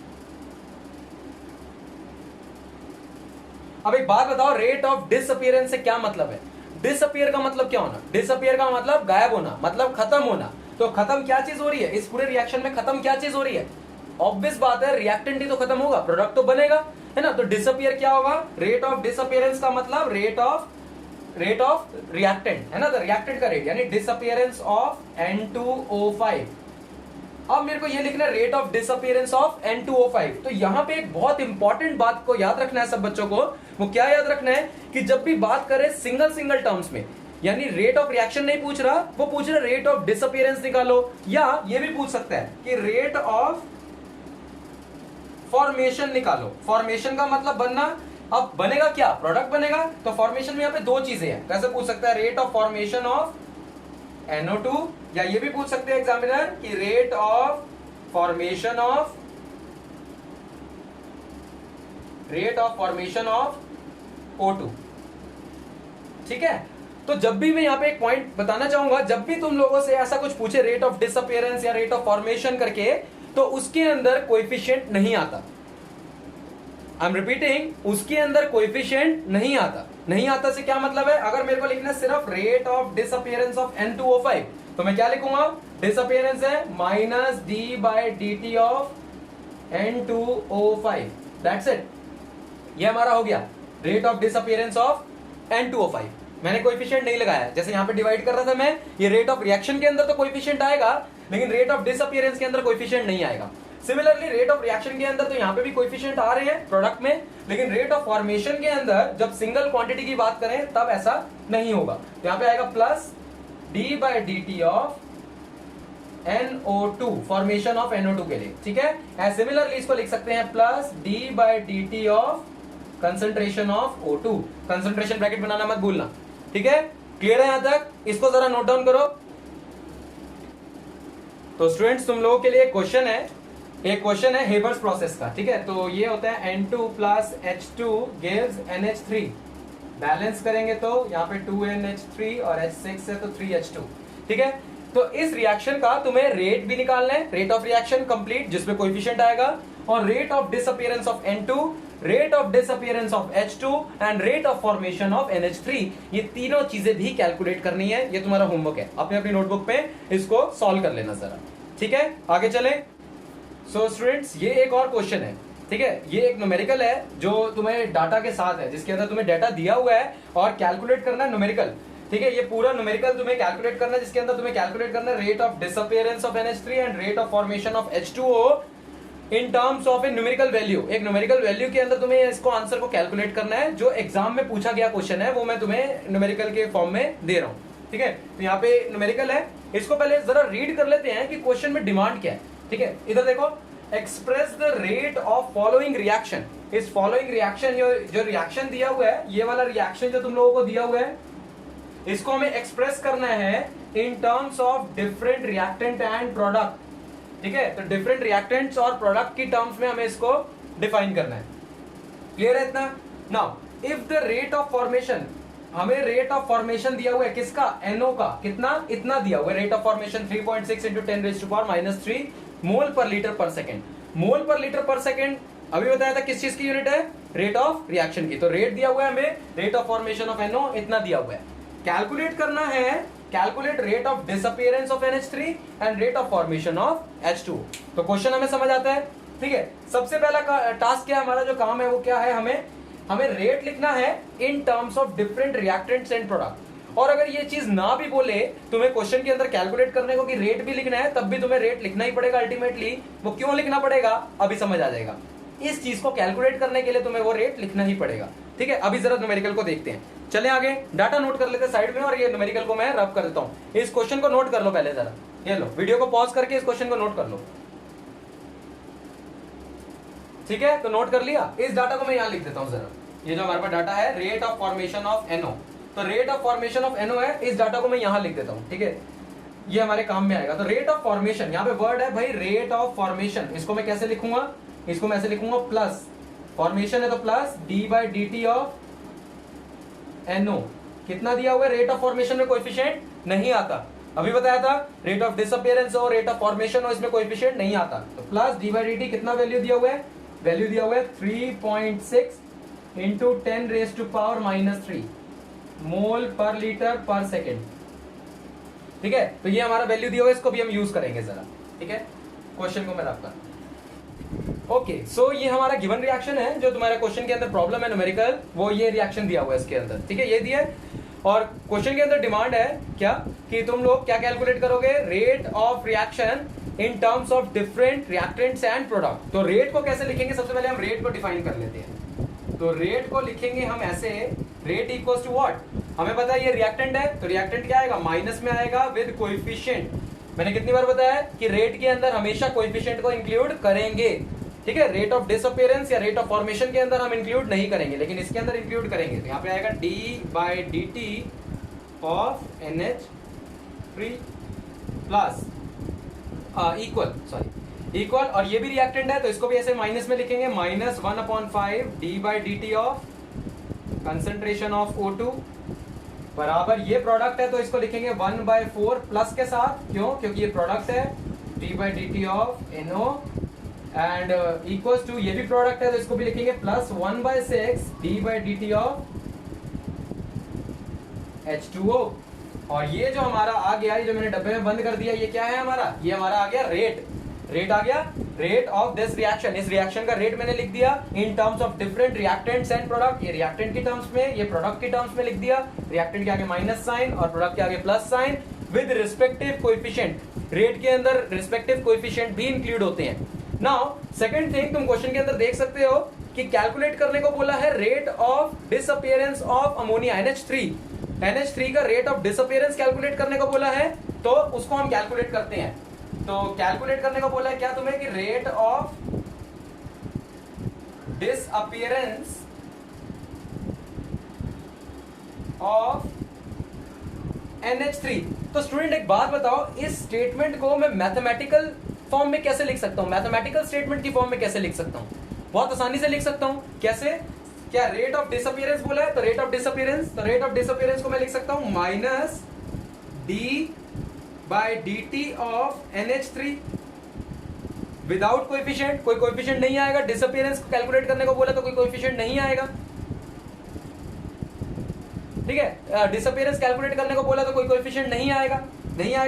अब एक बात बताओ, रेट ऑफ डिसअपीयरेंस से क्या मतलब है, डिसअपीयर का मतलब क्या होना, डिसअपीयर का मतलब गायब होना, मतलब खत्म होना। तो खत्म क्या चीज हो रही है इस पूरे रिएक्शन में, खत्म क्या चीज हो रही है, ऑब्वियस बात है रिएक्टेंट ही तो खत्म होगा, प्रोडक्ट तो बनेगा, है ना। तो डिसअपीयर क्या होगा, रेट ऑफ डिसअपीयरेंस का मतलब रेट ऑफ रिएक्टेंट, है ना, तो रिएक्टेंट का रेट यानी डिसअपीयरेंस ऑफ N2O5। अब मेरे को ये लिखना है rate of disappearance of N2O5। तो यहां पे एक बहुत इंपॉर्टेंट बात को याद रखना है सब बच्चों को, वो क्या याद रखना है कि जब भी बात करें सिंगल टर्म्स में, यानी रेट ऑफ रिएक्शन नहीं पूछ रहा, वो पूछ रहा रेट ऑफ डिसअपीयरेंस निकालो, या ये भी पूछ सकता है कि रेट ऑफ फॉर्मेशन निकालो। फॉर्मेशन का मतलब बनना, अब बनेगा क्या, प्रोडक्ट बनेगा। तो फॉर्मेशन में यहाँ पे दो चीजें हैं, कैसे पूछ सकता है, rate of formation of NO2, या ये भी पूछ सकते हैं एग्जामिनर कि rate of formation of O2। ठीक है, तो जब भी मैं यहाँ पे एक पॉइंट बताना चाहूंगा, जब भी तुम लोगों से ऐसा कुछ पूछे रेट ऑफ डिसअपियरेंस या रेट ऑफ फॉर्मेशन करके, तो उसके अंदर कोएफिशिएंट नहीं आता। आई एम रिपीटिंग, उसके अंदर कोएफिशिएंट नहीं आता। नहीं आता से क्या मतलब है, अगर मेरे को लिखना है सिर्फ rate of disappearance of N2O5, तो मैं क्या लिखूंगा, डिसअपियरेंस है minus d/dt of N2O5, that's it. ये हमारा हो गया rate of disappearance of N2O5। मैंने कोएफिशिएंट नहीं लगाया, जैसे यहां पे डिवाइड कर रहा था मैं, ये रेट ऑफ रिएक्शन के अंदर तो कोएफिशिएंट आएगा, लेकिन रेट ऑफ डिसअपियरेंस के अंदर कोएफिशिएंट नहीं आएगा। सिमिलरली रेट ऑफ रिएक्शन के अंदर तो यहां पे भी कोएफिशिएंट आ रहे हैं प्रोडक्ट में, लेकिन रेट ऑफ फॉर्मेशन के अंदर जब सिंगल क्वांटिटी की बात करें तब ऐसा नहीं होगा। तो यहां पे आएगा plus d/dt of NO2, formation of NO2 के लिए। ठीक है, सिमिलरली इसको लिख सकते हैं plus d/dt of concentration of O2। Concentration bracket बनाना मत भूलना। ठीक है, क्लियर है यहां तक, इसको जरा नोट डाउन करो। तो स्टूडेंट्स तुम लोगों के लिए एक क्वेश्चन है हेबर्स प्रोसेस का। ठीक है, तो ये होता है N2 plus H2 gives NH3, balance करेंगे तो यहाँ पे 2NH3 और H6 है तो 3H2। ठीक है, तो इस रिएक्शन का तुम्हें रेट भी निकालना है, रेट ऑफ रिएक्शन कंप्लीट जिसमें कोएफिशिएंट आएगा, और rate of disappearance of N2, rate of disappearance of H2 and rate of formation of NH3। ये तीनों चीजें भी कैलकुलेट करनी है। ये तुम्हारा होमवर्क है, अपने अपनी नोटबुक पे इसको सॉल्व कर लेना जरा। ठीक है, आगे चले। सो स्टूडेंट्स, ये एक और क्वेश्चन है। ठीक है, ये एक न्यूमेरिकल है जो तुम्हें डाटा के साथ है, जिसके अंदर तुम्हें डाटा दिया हुआ है और कैलकुलेट करना है न्यूमेरिकल। ठीक है, ये पूरा न्यूमेरिकल तुम्हें कैलकुलेट करना है, जिसके अंदर तुम्हें कैलकुलेट करना है rate of disappearance of NH3 and rate of formation of H2O in terms of A numerical value. एक न्यूमेरिकल वैल्यू के अंदर तुम्हें इसको आंसर को कैलकुलेट करना है। जो एग्जाम में पूछा गया क्वेश्चन है वो मैं तुम्हें न्यूमेरिकल के फॉर्म में दे रहा हूं। ठीक है, तो यहाँ पे न्यूमेरिकल है, इसको पहले जरा रीड कर लेते हैं कि क्वेश्चन में डिमांड क्या है। ठीक है, इधर देखो, express the rate of following reaction. इस फॉलोइंग रिएक्शन, जो रिएक्शन दिया हुआ है, ये वाला रिएक्शन जो तुम लोगों को दिया हुआ है, इसको हमें एक्सप्रेस करना है इन terms of different reactant and product. ठीक है, तो डिफरेंट रिएक्टेंट्स और प्रोडक्ट की टर्म्स में हमें इसको डिफाइन करना है। क्लियर है इतना? Now if the rate of formation, हमें रेट ऑफ फॉर्मेशन दिया हुआ है किसका, NO का, कितना, इतना दिया हुआ है रेट ऑफ फॉर्मेशन 3.6 × 10⁻³ मोल पर लीटर पर सेकेंड। मोल पर लीटर पर सेकेंड अभी बताया था किस चीज की यूनिट है, रेट ऑफ रिएक्शन की। तो रेट दिया हुआ है हमें, rate of formation of NO इतना दिया हुआ है। कैलकुलेट करना है, calculate rate of disappearance of NH3 and rate of formation of H2। तो क्वेश्चन हमें समझ आता है। ठीक है, सबसे पहला टास्क क्या है हमारा, जो काम है वो क्या है, हमें रेट लिखना है इन terms of different reactants and product. और अगर ये चीज ना भी बोले तुम्हें क्वेश्चन के अंदर कैलकुलेट करने को कि रेट भी लिखना है, तब भी तुम्हें रेट लिखना ही पड़ेगा अल्टीमेटली। वो क्यों लिखना पड़ेगा अभी समझ आ जाएगा। इस चीज को कैलकुलेट करने के लिए तुम्हें वो रेट लिखना ही पड़ेगा। ठीक है, अभी जरा न्यूमेरिकल को देखते हैं। चले आगे, डाटा नोट कर लेते हैं साइड में, और ये न्यूमेरिकल को मैं रब कर देता हूं। इस क्वेश्चन को नोट कर लो पहले जरा, ये लो, वीडियो को पॉज करके इस क्वेश्चन को नोट कर लो। ठीक है, तो नोट कर लिया। इस डाटा को मैं यहां लिख देता हूं जरा, ये जो हमारे पास डाटा है rate of formation of NO, तो rate of formation of NO है, इस डाटा को मैं यहां लिख देता हूं। ठीक है, ये हमारे काम में आएगा। तो रेट ऑफ फॉर्मेशन, यहाँ पे वर्ड है भाई रेट ऑफ फॉर्मेशन, इसको मैं कैसे लिखूंगा, इसको मैं ऐसे लिखूंगा प्लस, फॉर्मेशन है तो प्लस d/dt ऑफ NO। कितना दिया हुआ है, रेट ऑफ फॉर्मेशन में कोएफिशिएंट नहीं आता, अभी बताया था। रेट ऑफ डिसअपियरेंस हो, रेट ऑफ फॉर्मेशन हो, इसमें कोएफिशिएंट नहीं आता। तो प्लस d/dt कितना वैल्यू दिया हुआ है, वैल्यू दिया हुआ है 3.6 × 10⁻³ मोल पर लीटर पर सेकेंड। ठीक है, तो ये हमारा वैल्यू दिया हुआ है, इसको भी हम यूज करेंगे जरा। ठीक है, क्वेश्चन को मैं रखता हूं। ओके, सो ये हमारा गिवन रिएक्शन है, जो तुम्हारे क्वेश्चन के अंदर प्रॉब्लम है न्यूमेरिकल, वो ये रिएक्शन दिया हुआ है इसके अंदर। ठीक है, ये दिया है, और क्वेश्चन के अंदर डिमांड है क्या कि तुम लोग क्या कैलकुलेट करोगे, rate of reaction in terms of different reactants and product. तो रेट को कैसे लिखेंगे, सबसे पहले हम रेट को डिफाइन कर लेते हैं। तो रेट को लिखेंगे हम ऐसे, रेट इक्वल्स टू व्हाट, हमें पता है ये रिएक्टेंट है, तो रिएक्टेंट क्या आएगा, माइनस में आएगा विद कोएफिशिएंट। मैंने कितनी बार बताया कि रेट के अंदर हमेशा कोएफिशिएंट को इंक्लूड करेंगे। ठीक है, रेट ऑफ डिसअपियरेंस या रेट ऑफ फॉर्मेशन के अंदर हम इंक्लूड नहीं करेंगे, लेकिन इसके अंदर इंक्लूड करेंगे। तो यहाँ पे आएगा d/dt of NH3 plus equal, और ये भी रिएक्टेंट है तो इसको भी ऐसे माइनस में लिखेंगे, -1/5 d/dt of concentration of O2 बराबर, ये प्रोडक्ट है तो इसको लिखेंगे 1/4 प्लस के साथ, क्यों? क्योंकि ये प्रोडक्ट है, d/dt of NO and equals to, ये भी प्रोडक्ट है तो इसको भी लिखेंगे प्लस 1/6 d/dt ऑफ H2O। और ये जो हमारा आ गया, ये जो मैंने डब्बे में बंद कर दिया, ये क्या है हमारा? ये हमारा आ गया रेट आ गया, रेट ऑफ दिस रिएक्शन। इस रिएक्शन का रेट मैंने लिख दिया इन terms of different reactants and product. ये रिएक्टेंट की टर्म्स में, ये प्रोडक्ट की टर्म्स में लिख दिया, रिएक्टेंट के आगे माइनस साइन और प्रोडक्ट के आगे plus sign with respective coefficient. Rate के अंदर रिस्पेक्टिव कोएफिशिएंट भी इंक्लूड होते हैं। नाउ सेकंड थिंग, तुम क्वेश्चन के अंदर देख सकते हो कि कैलकुलेट करने को बोला है rate of disappearance of ammonia NH3 का रेट ऑफ डिसअपियरेंस कैलकुलेट करने को बोला है, तो उसको हम कैलकुलेट करते हैं। तो कैलकुलेट करने को बोला है क्या तुम्हें कि rate of disappearance of NH3। तो स्टूडेंट एक बात बताओ, इस स्टेटमेंट को मैं मैथमेटिकल फॉर्म में कैसे लिख सकता हूं? मैथमेटिकल स्टेटमेंट की फॉर्म में कैसे लिख सकता हूं? बहुत आसानी से लिख सकता हूं। कैसे? क्या रेट ऑफ डिसअपियरेंस बोला है, तो रेट ऑफ डिसअपियरेंस को मैं लिख सकता हूं minus d/dt of NH3 without coefficient. कोई कोएफिशिएंट नहीं आएगा, डिसअपियरेंस को कैलकुलेट करने को बोला तो कोई कोएफिशिएंट नहीं आएगा, ठीक है। डिसअपियरेंस कैलकुलेट करने को बोला तो कोई कोएफिशिएंट नहीं आएगा,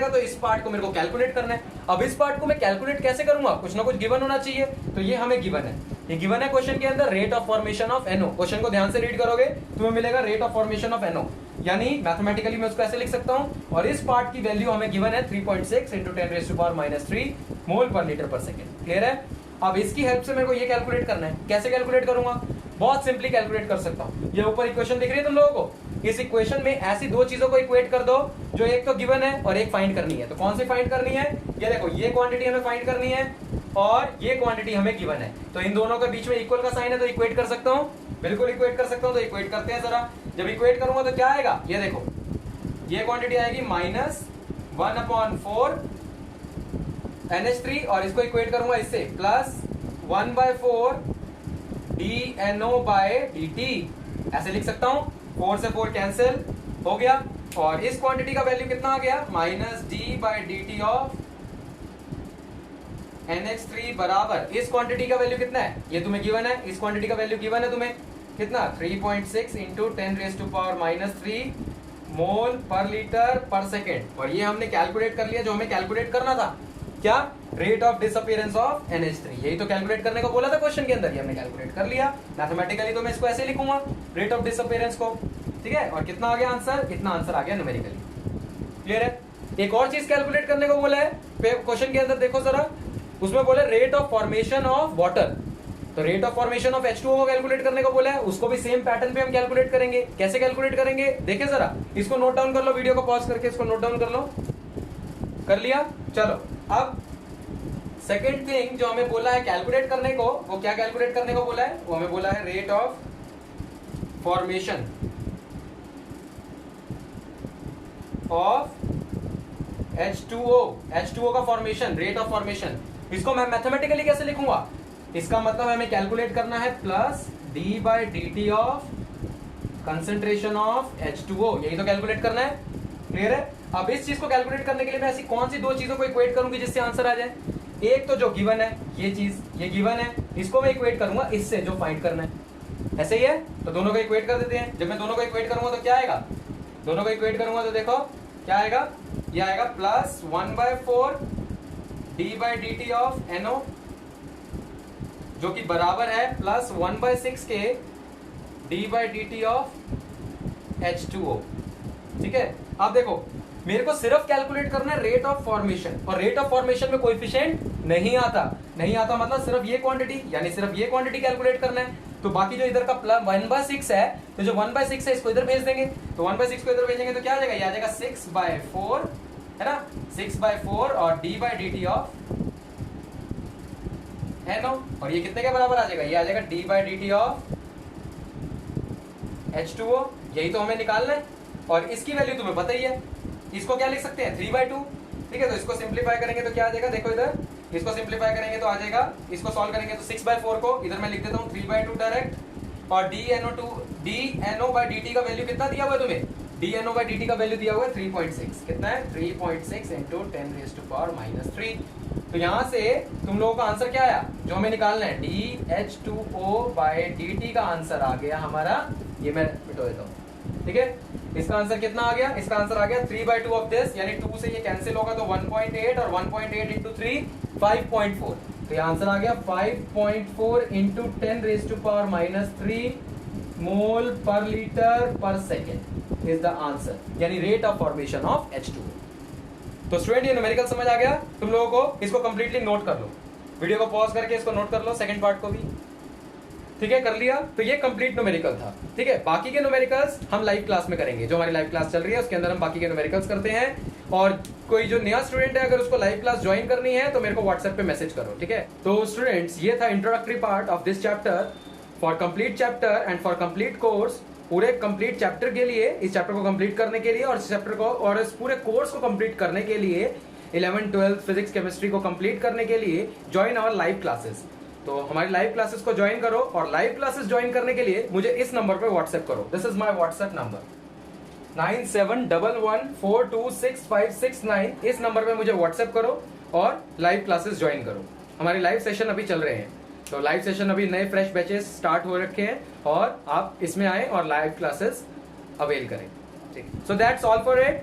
तो इस पार्ट को मेरे को कैलकुलेट करना है। अब इस पार्ट को मैं कैलकुलेट कैसे करूंगा? कुछ ना कुछ गिवन होना चाहिए, तो ये हमें गिवन है, ये गिवन है क्वेश्चन के अंदर, rate of formation of NO। Question को ध्यान से रीड करोगे तुम्हें मिलेगा rate of formation of NO, यानी मैथमेटिकली मैं उसको ऐसे लिख सकता हूं, और इस पार्ट की वैल्यू हमें गिवन है 3.6 × 10⁻³ मोल पर लीटर पर सेकेंड। क्लियर है? अब इसकी हेल्प से मेरे को ये कैलकुलेट करना है। कैसे कैलकुलेट करूंगा? बहुत सिंपली कैलकुलेट कर सकता हूं। ये ऊपर इक्वेशन दिख रही है तुम लोगों को? इस इक्वेशन में ऐसी दो चीजों को इक्वेट कर दो, जो एक तो गिवन है और एक फाइंड करनी है। तो कौन सी फाइंड करनी है? ये देखो, ये क्वांटिटी हमें फाइंड करनी है और ये क्वांटिटी हमें गिवन है, तो इन दोनों के बीच में इक्वल का साइन है, तो इक्वेट कर सकता हूं, बिल्कुल इक्वेट कर सकता हूं। तो इक्वेट करते हैं जरा। जब इक्वेट करूंगा तो क्या आएगा? ये देखो, ये क्वांटिटी आएगी -1/4 NH3, और इसको इक्वेट करूंगा इससे प्लस 1/4 dNO/dt, ऐसे लिख सकता हूं। 4 से 4 कैंसिल हो गया, और इस क्वांटिटी का वैल्यू कितना आ गया? -d/dt ऑफ NH3 बराबर, इस क्वांटिटी का वैल्यू कितना है? ये तुम्हें गिवन है, इस क्वांटिटी का वैल्यू गिवन है तुम्हें कितना? 3.6 × 10⁻³ मोल पर लीटर पर सेकेंड। और ये हमने कैलकुलेट कर लिया जो हमें कैलकुलेट करना था। क्या? Rate of disappearance of NH3। यही तो कैलकुलेट करने को बोला था क्वेश्चन के अंदर, ये हमने कैलकुलेट कर लिया। मैथमेटिकली तो मैं इसको ऐसे लिखूंगा, रेट ऑफ डिसअपियरेंस को, ठीक है। और कितना आ गया आंसर? इतना आंसर आ गया न्यूमेरिकली। क्लियर है? एक और चीज कैलकुलेट करने को बोला है क्वेश्चन के अंदर, देखो जरा, उसमें बोले rate of formation of water. तो rate of formation of H2O को कैलकुलेट करने को बोला है, उसको भी सेम पैटर्न पे हम कैलकुलेट करेंगे। कैसे कैलकुलेट करेंगे देखे जरा, इसको नोट डाउन कर लो, वीडियो को पॉज करके इसको नोट डाउन कर लो। कर लिया? चलो, अब सेकेंड थिंग जो हमें बोला है कैलकुलेट करने को, वो क्या कैलकुलेट करने को बोला है? वो हमें बोला है rate of formation of H2O का फॉर्मेशन, रेट ऑफ फॉर्मेशन। इसको मैं मैथमेटिकली कैसे लिखूंगा? इसका मतलब हमें कैलकुलेट करना है plus d/dt of concentration of H2O, यही तो कैलकुलेट करना है। क्लियर है? अब इस चीज को कैलकुलेट करने के लिए मैं ऐसी कौन सी दो चीजों को इक्वेट करूंगी जिससे आंसर आ जाए? एक तो जो गिवन है, ये चीज, ये गिवन है, इसको मैं इक्वेट करूंगा इससे जो फाइंड करना है। ऐसे ही है, तो दोनों को इक्वेट कर देते हैं। जब मैं दोनों को इक्वेट करूंगा तो क्या आएगा? दोनों को इक्वेट करूंगा तो देखो क्या आएगा? ये आएगा प्लस 1/4 d/dt ऑफ NO, जो कि बराबर है प्लस 1/6 के d/dt ऑफ H2O। ठीक है? अब देखो, मेरे को सिर्फ कैलकुलेट करना है रेट ऑफ फॉर्मेशन, और रेट ऑफ फॉर्मेशन में कोएफिशिएंट नहीं आता मतलब सिर्फ ये क्वांटिटी, यानी सिर्फ ये क्वांटिटी कैलकुलेट करना है। तो बाकी जो इधर का 1/6 है, तो जो 1/6 है इसको इधर भेज देंगे, तो 1/6 को इधर भेजेंगे तो क्या आ जाएगा? ये आ जाएगा 6/4, है ना, 6/4 और d/dt ऑफ NO, और ये कितने के बराबर आ जाएगा, ये आ जाएगा d/dt ऑफ H2O, यही तो हमें निकालना है, और इसकी वैल्यू तुम्हें पता ही है, इसको क्या लिख सकते हैं 3/2, ठीक है। तो इसको सिंप्लीफाई करेंगे तो क्या आ जाएगा, देखो इधर, इसको सिंप्लीफाई करेंगे तो आ जाएगा, इसको सॉल्व करेंगे तो 6/4 को इधर मैं लिख देता हूँ 3/2 डायरेक्ट, और dNO/dt का वैल्यू कितना दिया हुआ है तुम्हें, dNO/dt का वैल्यू दिया हुआ है 3.6, कितना है 3.6 इंटू 10⁻³ तो यहां से तुम लोगों का आंसर क्या आया, जो हमें निकालना है dH2O/dt का आंसर आ गया हमारा, ये मैं मिटा देता हूं, ठीक है। इसका आंसर कितना आ गया, इसका आंसर आ गया 3/2 ऑफ दिस, यानी 2 से ये कैंसिल होगा तो 1.8, और 1.8 इंटू 3 5.4, तो ये आंसर आ गया 5.4 इंटू 10⁻³ मोल पर लीटर पर सेकेंड इज द आंसर, यानी rate of formation of H2O। तो स्टूडेंट ये न्यूमेरिकल समझ आ गया तुम लोगों को, इसको कंप्लीटली नोट कर लो, वीडियो को पॉज करके इसको नोट कर लो, सेकंड पार्ट को भी, ठीक है, कर लिया। तो ये कंप्लीट न्यूमेरिकल था, ठीक है। बाकी के न्यूमेरिकल्स हम लाइव क्लास में करेंगे, जो हमारी लाइव क्लास चल रही है उसके अंदर हम बाकी के न्यूमेरिकल्स करते हैं, और कोई जो नया स्टूडेंट है अगर उसको लाइव क्लास ज्वाइन करनी है तो मेरे को व्हाट्सएप पे मैसेज करो, ठीक है। तो स्टूडेंट्स ये था introductory part of this chapter for complete chapter and for complete course. पूरे कंप्लीट चैप्टर के लिए, इस चैप्टर को कंप्लीट करने के लिए और इस चैप्टर को और इस पूरे कोर्स को कंप्लीट करने के लिए, 11th 12th फिजिक्स केमिस्ट्री को कंप्लीट करने के लिए ज्वाइन आवर लाइव क्लासेस। तो हमारी लाइव क्लासेस को ज्वाइन करो, और लाइव क्लासेस ज्वाइन करने के लिए मुझे इस नंबर पे व्हाट्सएप करो, this is my WhatsApp number 9711426569, इस नंबर पे मुझे व्हाट्सएप करो और लाइव क्लासेस ज्वाइन करो। हमारे लाइव सेशन अभी चल रहे हैं, तो लाइव सेशन अभी नए फ्रेश बैचेस स्टार्ट हो रखे हैं, और आप इसमें आए और लाइव क्लासेस अवेल करें, ठीक। So that's all for it.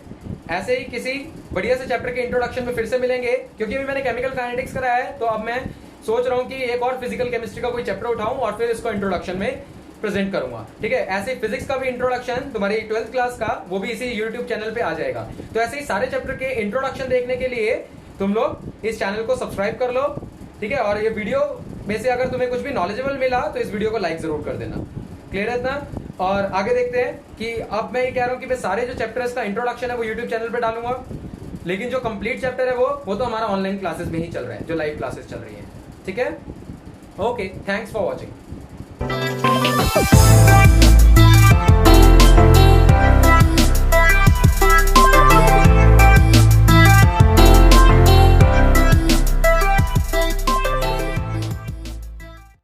ऐसे ही किसी बढ़िया से चैप्टर के इंट्रोडक्शन में फिर से मिलेंगे, क्योंकि अभी मैंने केमिकल काइनेटिक्स कराया है, तो अब मैं सोच रहा हूँ कि एक और फिजिकल केमिस्ट्री का कोई चैप्टर उठाऊं और फिर इसको इंट्रोडक्शन में प्रेजेंट करूंगा, ठीक है। ऐसे फिजिक्स का भी इंट्रोडक्शन तुम्हारी 12th क्लास का, वो भी इसी यूट्यूब चैनल पे आ जाएगा। तो ऐसे ही सारे चैप्टर के इंट्रोडक्शन देखने के लिए तुम लोग इस चैनल को सब्सक्राइब कर लो, ठीक है। और ये वीडियो में से अगर तुम्हें कुछ भी नॉलेजेबल मिला तो इस वीडियो को लाइक जरूर कर देना, क्लियर है इतना। और आगे देखते हैं कि अब मैं ये कह रहा हूँ कि मैं सारे जो चैप्टर्स का इंट्रोडक्शन है वो यूट्यूब चैनल पे डालूंगा, लेकिन जो कंप्लीट चैप्टर है वो तो हमारा ऑनलाइन क्लासेस में ही चल रहा है, जो लाइव क्लासेस चल रही है, ठीक है। Okay, thanks for watching.